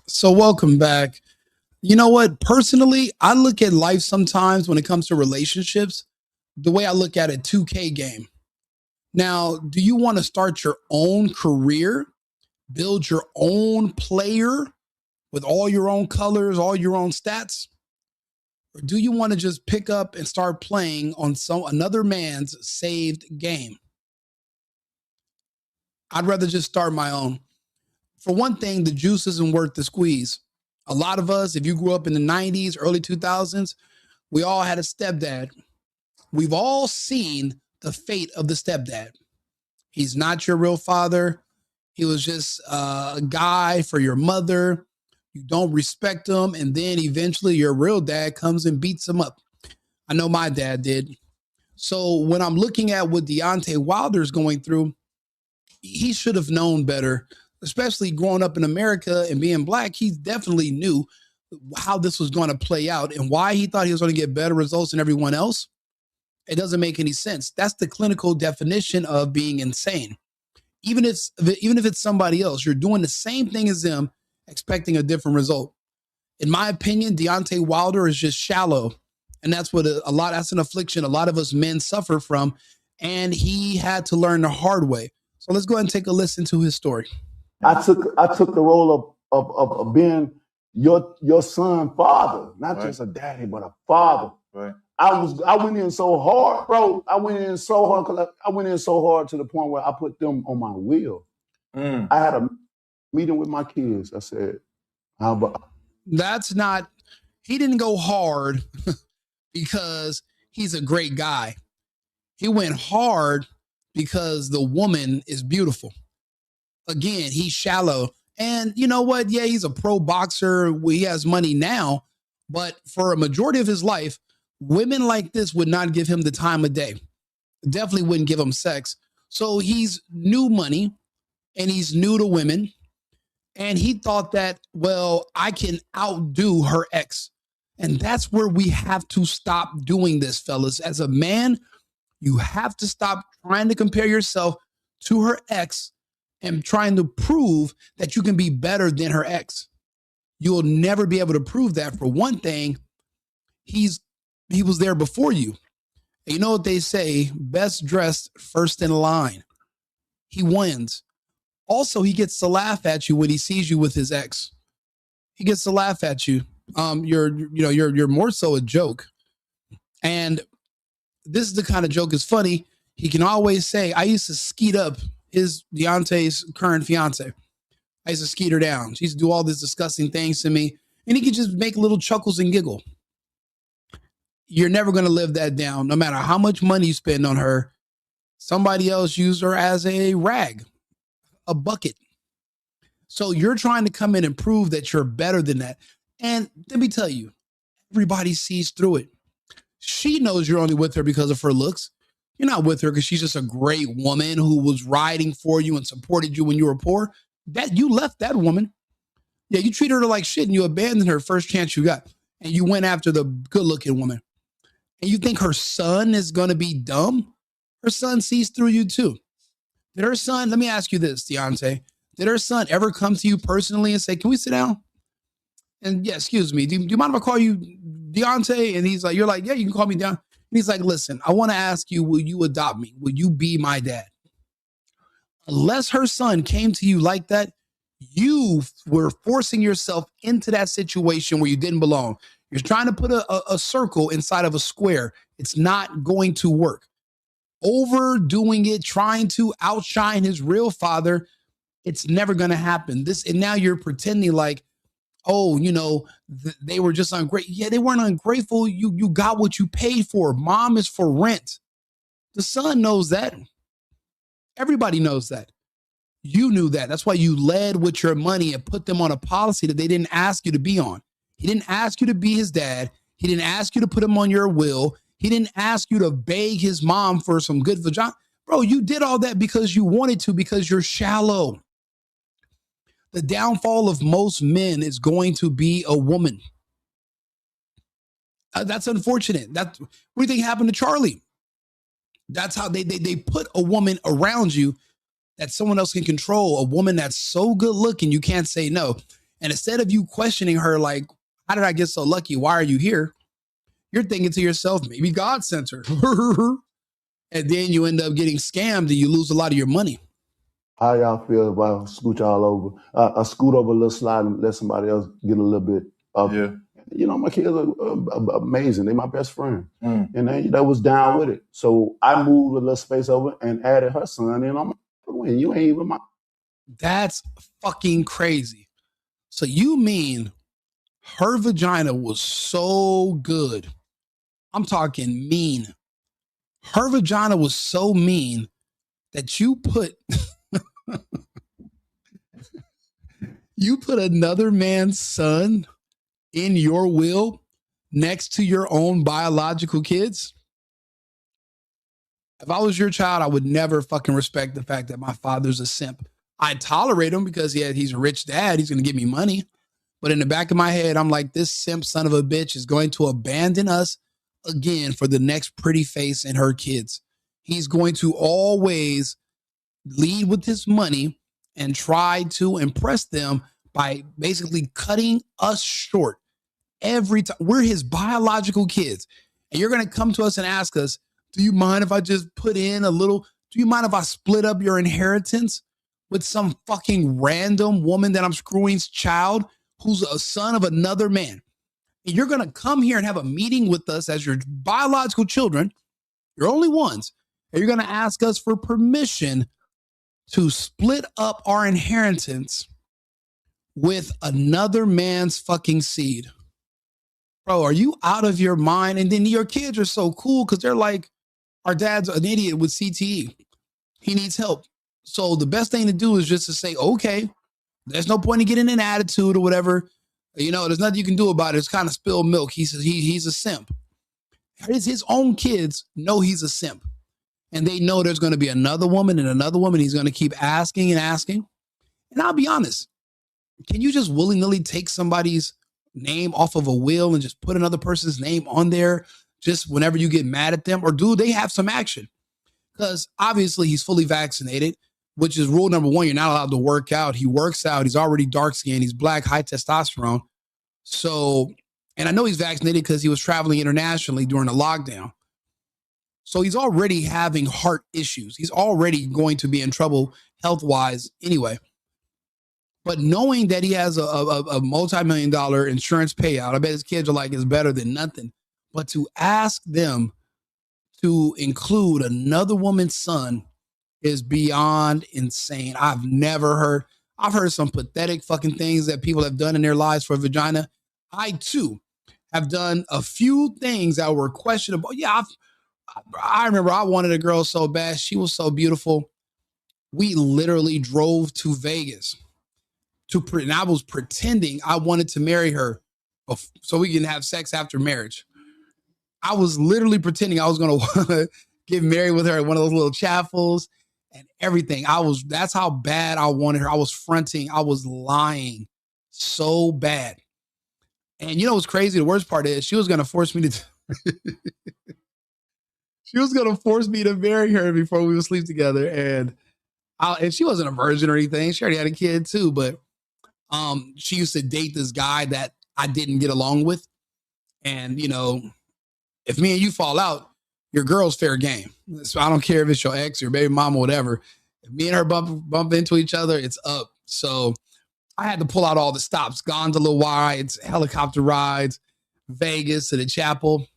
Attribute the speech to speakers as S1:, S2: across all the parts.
S1: So welcome back. You know what? Personally, I look at life sometimes when it comes to relationships, the way I look at a 2K game. Now, do you want to start your own career, build your own player with all your own colors, all your own stats? Or do you want to just pick up and start playing on some another man's saved game? I'd rather just start my own. For one thing, the juice isn't worth the squeeze. A lot of us, if you grew up in the 90s, early 2000s, we all had a stepdad. We've all seen the fate of the stepdad. He's not your real father. He was just a guy for your mother. You don't respect him. And then eventually your real dad comes and beats him up. I know my dad did. So when I'm looking at what Deontay Wilder is going through, he should have known better, especially growing up in America and being black. He definitely knew how this was going to play out and why he thought he was going to get better results than everyone else. It doesn't make any sense. That's the clinical definition of being insane. Even if it's somebody else, you're doing the same thing as them, expecting a different result. In my opinion, Deontay Wilder is just shallow. And that's what that's an affliction a lot of us men suffer from. And he had to learn the hard way. So let's go ahead and take a listen to his story.
S2: I took the role of being your son father, not just a daddy, but a father.
S3: Right.
S2: I went in so hard, bro. I went in so hard to the point where I put them on my wheel. I had a meeting with my kids. I said, "How about?"
S1: He didn't go hard because he's a great guy. He went hard because the woman is beautiful. Again, he's shallow. And you know what? Yeah, he's a pro boxer. He has money now. But for a majority of his life, women like this would not give him the time of day. Definitely wouldn't give him sex. So he's new money and he's new to women. And he thought that, well, I can outdo her ex. And that's where we have to stop doing this, fellas. As a man, you have to stop trying to compare yourself to her ex and trying to prove that you can be better than her ex. You will never be able to prove that. For one thing, he was there before you. And you know what they say, best dressed first in line. He wins. Also, he gets to laugh at you when he sees you with his ex. He gets to laugh at you. You're more so a joke. And this is the kind of joke is funny. He can always say, I used to skeet up Deontay's current fiance. I used to skeet her down. She used to do all these disgusting things to me. And he could just make little chuckles and giggle. You're never going to live that down. No matter how much money you spend on her, somebody else used her as a rag, a bucket. So you're trying to come in and prove that you're better than that. And let me tell you, everybody sees through it. She knows you're only with her because of her looks. You're not with her because she's just a great woman who was riding for you and supported you when you were poor. That you left that woman. Yeah, you treated her like shit and you abandoned her first chance you got. And you went after the good-looking woman. And you think her son is going to be dumb? Her son sees through you too. Did her son, let me ask you this, Deontay. Did her son ever come to you personally and say, can we sit down? And yeah, excuse me, do you mind if I call you Deontay? And he's like, you're like, yeah, you can call me Deontay. And he's like, listen, I want to ask you, will you adopt me? Will you be my dad? Unless her son came to you like that, you were forcing yourself into that situation where you didn't belong. You're trying to put a circle inside of a square. It's not going to work. Overdoing it, trying to outshine his real father, it's never going to happen. And now you're pretending like, oh, they were just ungrateful. Yeah, they weren't ungrateful. You got what you paid for. Mom is for rent. The son knows that. Everybody knows that. You knew that. That's why you led with your money and put them on a policy that they didn't ask you to be on. He didn't ask you to be his dad. He didn't ask you to put him on your will. He didn't ask you to beg his mom for some good vagina. Bro, you did all that because you wanted to, because you're shallow. The downfall of most men is going to be a woman. That's unfortunate. What do you think happened to Charlie? That's how they put a woman around you that someone else can control, a woman that's so good looking you can't say no. And instead of you questioning her, like, how did I get so lucky? Why are you here? You're thinking to yourself, maybe God sent her. And then you end up getting scammed and you lose a lot of your money.
S2: How y'all feel about scooch all over? I scoot over a little slide and let somebody else get a little bit of it. You know, my kids are amazing. They're my best friend. And they was down with it. So I moved a little space over and added her son in. I'm like, you ain't even my...
S1: That's fucking crazy. So you mean her vagina was so good? I'm talking mean. Her vagina was so mean that you put you put another man's son in your will next to your own biological kids? If I was your child, I would never fucking respect the fact that my father's a simp. I'd tolerate him because he's a rich dad. He's going to give me money. But in the back of my head, I'm like, this simp son of a bitch is going to abandon us again for the next pretty face and her kids. He's going to always lead with his money and try to impress them by basically cutting us short every time. We're his biological kids. And you're going to come to us and ask us, do you mind if I just put in a little, do you mind if I split up your inheritance with some fucking random woman that I'm screwing's child who's a son of another man? And you're going to come here and have a meeting with us as your biological children, your only ones, and you're going to ask us for permission to split up our inheritance with another man's fucking seed. Bro, are you out of your mind? And then your kids are so cool because they're like, our dad's an idiot with CTE. He needs help. So the best thing to do is just to say, okay, there's no point in getting an attitude or whatever. You know, there's nothing you can do about it. It's kind of spilled milk. He's a simp. His own kids know he's a simp. And they know there's going to be another woman and another woman. He's going to keep asking and asking. And I'll be honest. Can you just willy-nilly take somebody's name off of a will and just put another person's name on there just whenever you get mad at them? Or do they have some action? Because obviously he's fully vaccinated, which is rule number one. You're not allowed to work out. He works out. He's already dark-skinned. He's black, high testosterone. So, and I know he's vaccinated because he was traveling internationally during the lockdown. So he's already having heart issues. He's already going to be in trouble health-wise anyway. But knowing that he has a multi-million-dollar insurance payout, I bet his kids are like, it's better than nothing. But to ask them to include another woman's son is beyond insane. I've heard some pathetic fucking things that people have done in their lives for a vagina. I too have done a few things that were questionable. Yeah, I remember I wanted a girl so bad. She was so beautiful. We literally drove to Vegas and I was pretending I wanted to marry her so we can have sex after marriage. I was literally pretending I was going to get married with her at one of those little chapels and everything. That's how bad I wanted her. I was fronting. I was lying so bad. And you know what's crazy? The worst part is she was going to force me to marry her before we would sleep together. And she wasn't a virgin or anything. She already had a kid too, but she used to date this guy that I didn't get along with. And, you know, if me and you fall out, your girl's fair game. So I don't care if it's your ex, your baby mama, whatever. If me and her bump into each other, it's up. So I had to pull out all the stops, gondola rides, helicopter rides, Vegas to the chapel.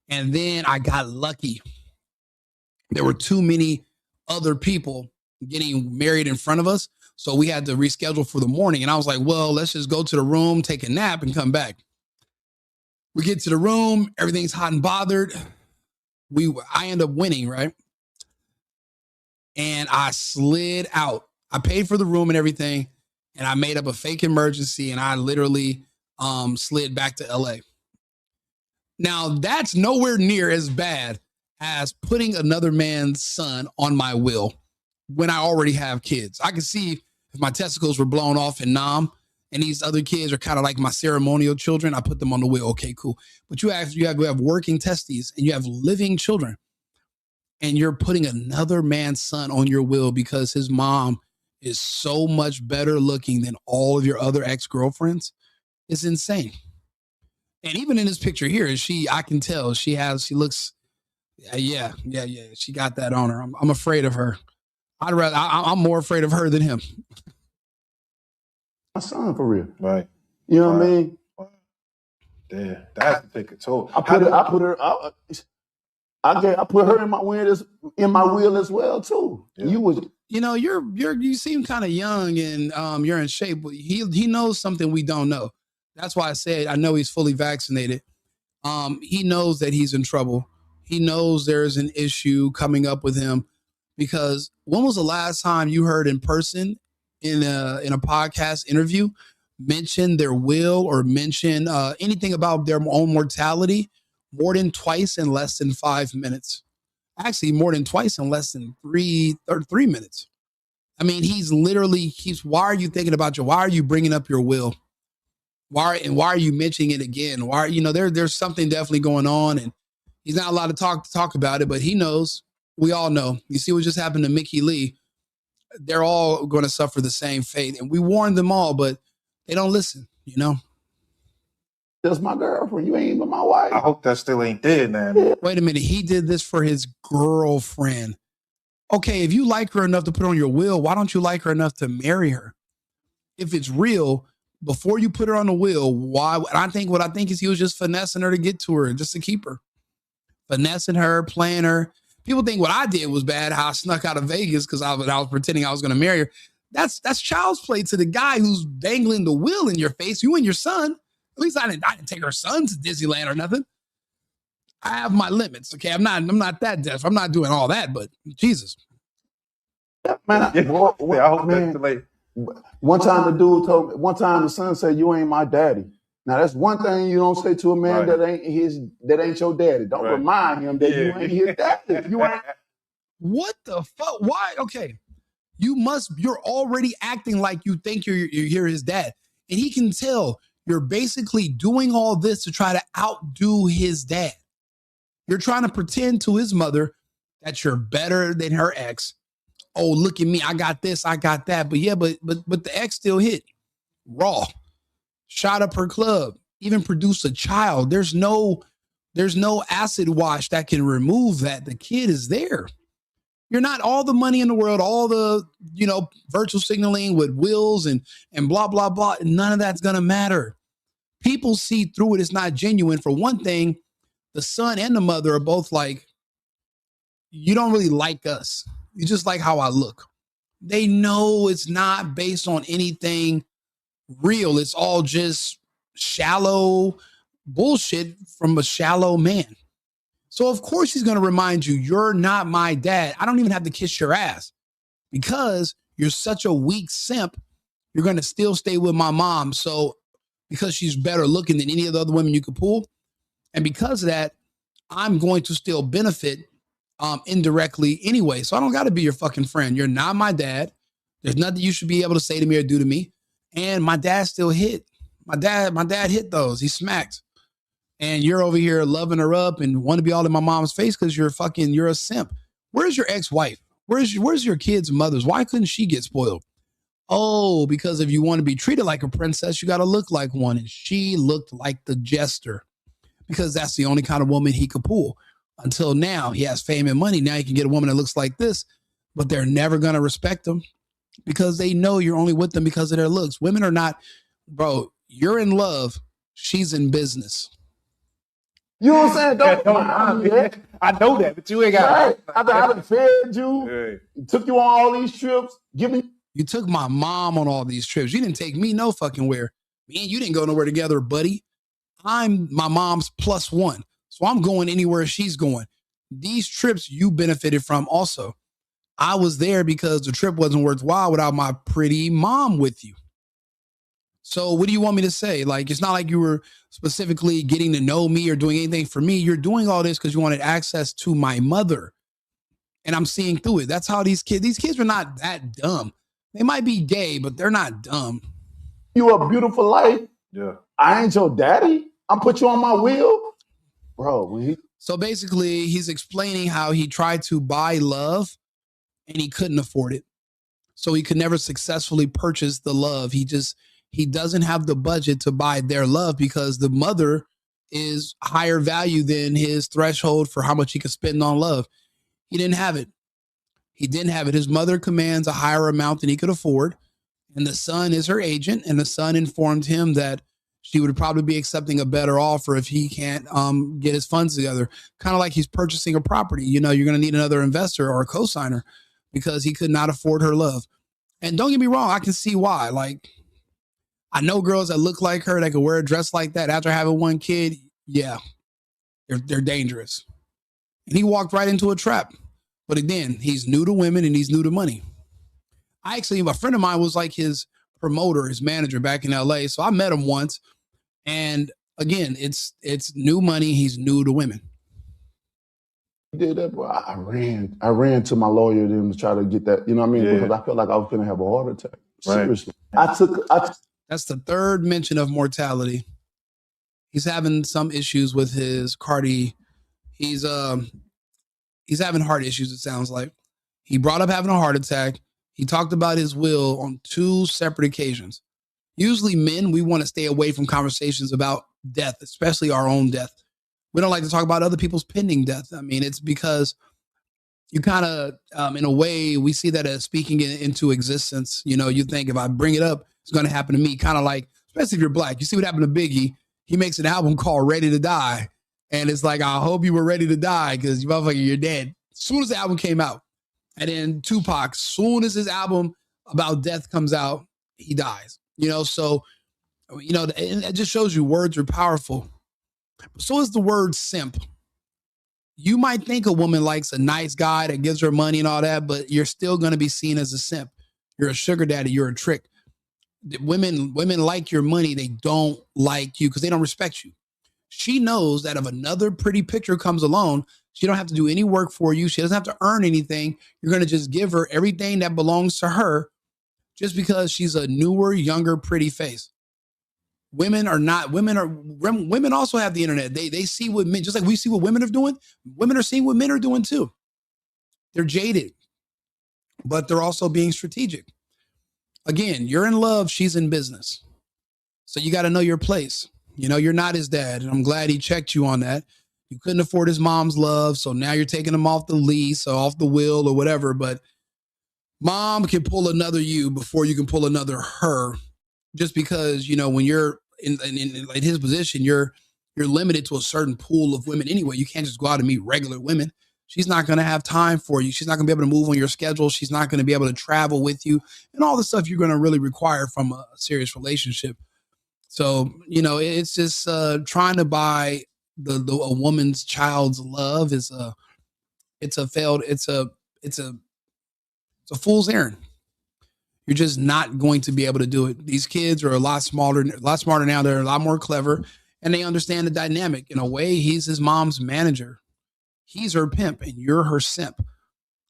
S1: And then I got lucky. There were too many other people getting married in front of us. So we had to reschedule for the morning. And I was like, well, let's just go to the room, take a nap and come back. We get to the room. Everything's hot and bothered. I end up winning, right? And I slid out. I paid for the room and everything. And I made up a fake emergency. And I literally slid back to LA. Now, that's nowhere near as bad as putting another man's son on my will when I already have kids. I can see if my testicles were blown off in Nam and these other kids are kind of like my ceremonial children, I put them on the will. Okay, cool. But you have working testes and you have living children and you're putting another man's son on your will because his mom is so much better looking than all of your other ex-girlfriends. It's insane. And even in this picture here, I can tell she looks, yeah. She got that on her. I'm afraid of her. I'm more afraid of her than him.
S2: My son, for real.
S3: Right.
S2: You know what I mean?
S3: Yeah, that's to take a toll.
S2: I put her in my wheel as well too. Yeah.
S1: You seem kind of young and you're in shape, but he knows something we don't know. That's why I said I know he's fully vaccinated. He knows that he's in trouble. He knows there's an issue coming up with him, because when was the last time you heard in person in a podcast interview mention their will or mention anything about their own mortality more than twice in less than 5 minutes? Actually, more than twice in less than 3 minutes. I mean, why are you thinking about why are you bringing up your will? Why are you mentioning it again? There's something definitely going on, and he's not allowed to talk about it, but he knows. We all know. You see what just happened to Mickey Lee. They're all going to suffer the same fate, and we warned them all, but they don't listen,
S2: That's my girlfriend. You ain't even my wife.
S3: I hope that still ain't dead now.
S1: Wait a minute. He did this for his girlfriend. Okay, if you like her enough to put on your will, why don't you like her enough to marry her? If it's real, before you put her on the will, why? What I think is he was just finessing her to get to her, just to keep her. Finessing her, playing her. People think what I did was bad, how I snuck out of Vegas because I was pretending I was going to marry her. That's child's play to the guy who's dangling the will in your face, you and your son. At least I didn't take her son to Disneyland or nothing. I have my limits, okay? I'm not that deaf. I'm not doing all that, but Jesus.
S2: Man, I hope that's delayed. One time the son said, "You ain't my daddy." Now that's one thing you don't say to a man that ain't your daddy. Don't remind him that you ain't his daddy. You ain't.
S1: What the fuck? Why? Okay. You're already acting like you think you're his dad. And he can tell you're basically doing all this to try to outdo his dad. You're trying to pretend to his mother that you're better than her ex. Oh, look at me. I got this. I got that. But yeah, but the ex still hit raw. Shot up her club, even produced a child. There's no acid wash that can remove that. The kid is there. You're not all the money in the world, all the, virtual signaling with wills and blah, blah, blah. None of that's going to matter. People see through it. It's not genuine. For one thing, the son and the mother are both like, you don't really like us. You just like how I look. They know it's not based on anything real. It's all just shallow bullshit from a shallow man. So of course he's going to remind you, you're not my dad. I don't even have to kiss your ass because you're such a weak simp. You're going to still stay with my mom. So because she's better looking than any of the other women you could pull. And because of that, I'm going to still benefit indirectly anyway. So I don't got to be your fucking friend. You're not my dad. There's nothing you should be able to say to me or do to me. And my dad still hit. My dad hit those. He smacked. And you're over here loving her up and want to be all in my mom's face because you're a simp. Where's your ex-wife? Where's your kid's mother's? Why couldn't she get spoiled? Oh, because if you want to be treated like a princess, you got to look like one. And she looked like the jester because that's the only kind of woman he could pull. Until now, he has fame and money. Now he can get a woman that looks like this, but they're never going to respect him because they know you're only with them because of their looks. Women are not, bro, you're in love. She's in business.
S2: You know what I'm saying?
S3: I know that, but you ain't got
S2: I done fed you, took you on all these trips.
S1: You took my mom on all these trips. You didn't take me no fucking where. Me and you didn't go nowhere together, buddy. I'm my mom's plus one. So I'm going anywhere she's going. These trips you benefited from also. I was there because the trip wasn't worthwhile without my pretty mom with you. So what do you want me to say? Like, it's not like you were specifically getting to know me or doing anything for me. You're doing all this because you wanted access to my mother. And I'm seeing through it. That's how these kids are not that dumb. They might be gay, but they're not dumb.
S2: You a beautiful life.
S3: Yeah.
S2: I ain't your daddy. I'm put you on my wheel. Bro,
S1: So basically, he's explaining how he tried to buy love and he couldn't afford it. So he could never successfully purchase the love. He doesn't have the budget to buy their love because the mother is higher value than his threshold for how much he could spend on love. He didn't have it. His mother commands a higher amount than he could afford. And the son is her agent. And the son informed him that she would probably be accepting a better offer if he can't get his funds together. Kind of like he's purchasing a property. You know, you're going to need another investor or a co-signer because he could not afford her love. And don't get me wrong, I can see why. Like, I know girls that look like her that could wear a dress like that after having one kid. Yeah, they're dangerous. And he walked right into a trap. But again, he's new to women and he's new to money. A friend of mine was like his promoter, his manager back in LA. So I met him once. And again, it's new money. He's new to women.
S2: Did that, bro. I ran to my lawyer to try to get that, you know what I mean? Yeah. Because I felt like I was going to have a heart attack. Seriously. Right.
S1: That's the third mention of mortality. He's having some issues with his cardi. He's having heart issues, it sounds like. He brought up having a heart attack. He talked about his will on 2 separate occasions. Usually men, we want to stay away from conversations about death, especially our own death. We don't like to talk about other people's pending death. I mean, it's because you kind of, in a way, we see that as speaking into existence. You know, you think if I bring it up, it's going to happen to me. Kind of like, especially if you're black. You see what happened to Biggie. He makes an album called Ready to Die. And it's like, I hope you were ready to die because you motherfucker, you're dead. As soon as the album came out. And then Tupac, as soon as his album about death comes out, he dies. You know, so, you know, and it just shows you words are powerful. So is the word simp. You might think a woman likes a nice guy that gives her money and all that, but you're still going to be seen as a simp. You're a sugar daddy. You're a trick. Women like your money. They don't like you because they don't respect you. She knows that if another pretty picture comes along, she don't have to do any work for you. She doesn't have to earn anything. You're going to just give her everything that belongs to her just because she's a newer, younger, pretty face. Women also have the internet. They see what men, just like we see what women are doing. Women are seeing what men are doing too. They're jaded, but they're also being strategic. Again, you're in love. She's in business. So you got to know your place. You know, you're not his dad. And I'm glad he checked you on that. You couldn't afford his mom's love. So now you're taking him off the lease or off the will or whatever. But mom can pull another you before you can pull another her. Just because, you know, when you're in his position, you're limited to a certain pool of women anyway. You can't just go out and meet regular women. She's not going to have time for you. She's not going to be able to move on your schedule. She's not going to be able to travel with you and all the stuff you're going to really require from a serious relationship. So, you know, it's just trying to buy a woman's child's love is it's a fool's errand. You're just not going to be able to do it. These kids are a lot smarter now. They're a lot more clever and they understand the dynamic. In a way, he's his mom's manager. He's her pimp and you're her simp.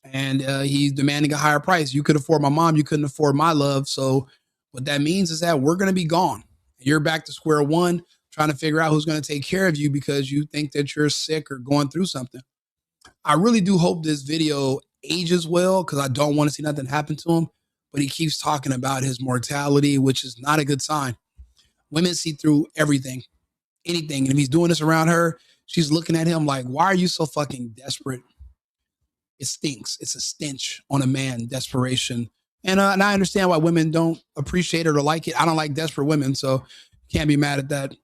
S1: And he's demanding a higher price. You could afford my mom. You couldn't afford my love. So what that means is that we're going to be gone. You're back to square one, trying to figure out who's going to take care of you because you think that you're sick or going through something. I really do hope this video ages well because I don't want to see nothing happen to him. But he keeps talking about his mortality, which is not a good sign. Women see through everything, anything. And if he's doing this around her, she's looking at him like, why are you so fucking desperate? It stinks. It's a stench on a man, desperation. And I understand why women don't appreciate it or like it. I don't like desperate women, so can't be mad at that.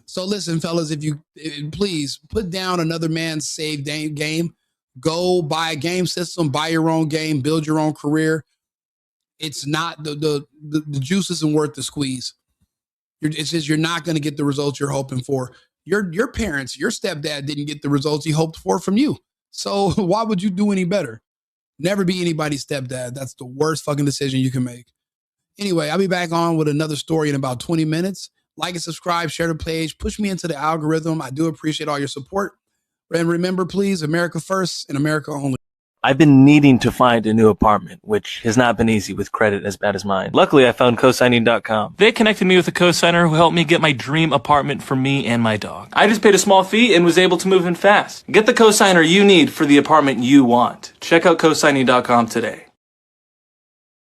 S1: So listen, fellas, if you please put down another man's save game, go buy a game system, buy your own game, build your own career. It's not the juice isn't worth the squeeze. It's just you're not going to get the results you're hoping for. Your parents, your stepdad didn't get the results he hoped for from you. So why would you do any better? Never be anybody's stepdad. That's the worst fucking decision you can make. Anyway, I'll be back on with another story in about 20 minutes. Like and subscribe, share the page, push me into the algorithm. I do appreciate all your support. And remember, please, America first and America only.
S4: I've been needing to find a new apartment, which has not been easy with credit as bad as mine. Luckily, I found cosigning.com. They connected me with a cosigner who helped me get my dream apartment for me and my dog. I just paid a small fee and was able to move in fast. Get the cosigner you need for the apartment you want. Check out cosigning.com today.